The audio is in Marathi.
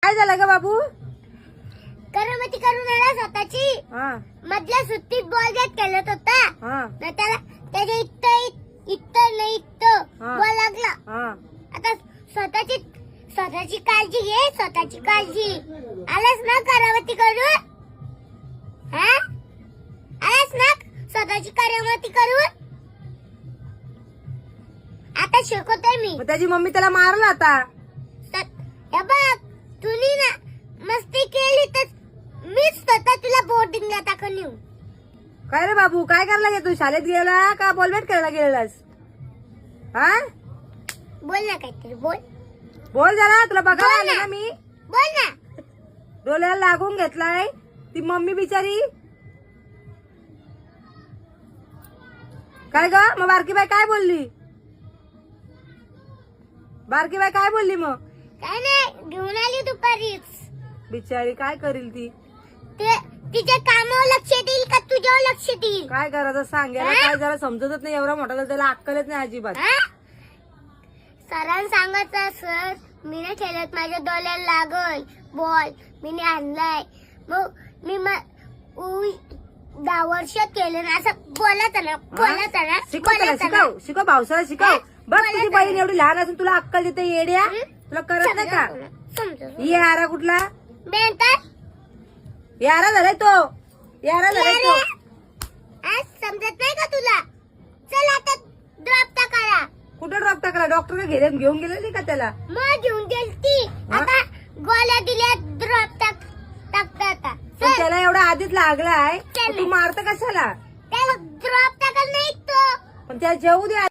काय झालं ग बाबू? करामती करून आला स्वतःची. मधल्या सुट्टीत बॉल गेट खेळत होता. त्याला त्याच्या इथं बॉल लागला. आता स्वतःची काळजी घे, स्वतःची काळजी. आलास ना करामती करून? आलास ना स्वतःची करामती करून? आता शिकवतोय मी. त्याची मम्मी त्याला मारला आता. हे बघ, तुम्ही ना मस्ती केली तर मीच स्वतः तुला बोर्डिंगला टाकून येऊ. काय रे बाबू, काय करायला गे तू? शाळेत गेला का बॉलबॅट खेळायला गेलेलास? बोल ना काहीतरी, बोल बोल जरा, तुला बघायला आले ना मी. बोल ना. डोळ्याला लागून घेतलाय ती मम्मी बिचारी. काय ग मग बारकी बाई काय बोलली? बारकी बाई काय बोलली मग? काय नाही, घेऊन आली दुपारीच. बिचारी काय करील ती? तिच्या कामावर लक्ष देईल का तुझ्यावर लक्ष देईल? काय करायचं सांगायला काय जरा समजतच नाही. एवढा मोठा त्याला अक्कलच नाही अजिबात. सरांना सांगायचं, सर मी नाही खेळत, माझ्या डोळ्याला लागल बॉल, मी आणलाय. मग मी 10 वर्ष केलं ना असं बोलत ना. शिकव भावसाला शिकव. बघ तुझी बहीण एवढी लहान असून तुला अक्कल देते येड्या. तुला करत नाही का? यारा कुठला? यारा झालाय तो. यारा झालाय तो. समजत नाही का तुला? चल आता ड्रॉप टाकायला. कुठं ड्रॉप टाकला? डॉक्टर घेऊन गेलेली का त्याला? मग घेऊन गेलती. आता गोळ्या दिल्या, ड्रॉप टाकता आता. त्याला एवढा आधीच लागलाय, तू मारत कशाला? त्याला ड्रॉप टाकायला नाही तो. पण त्याला जेवू दे.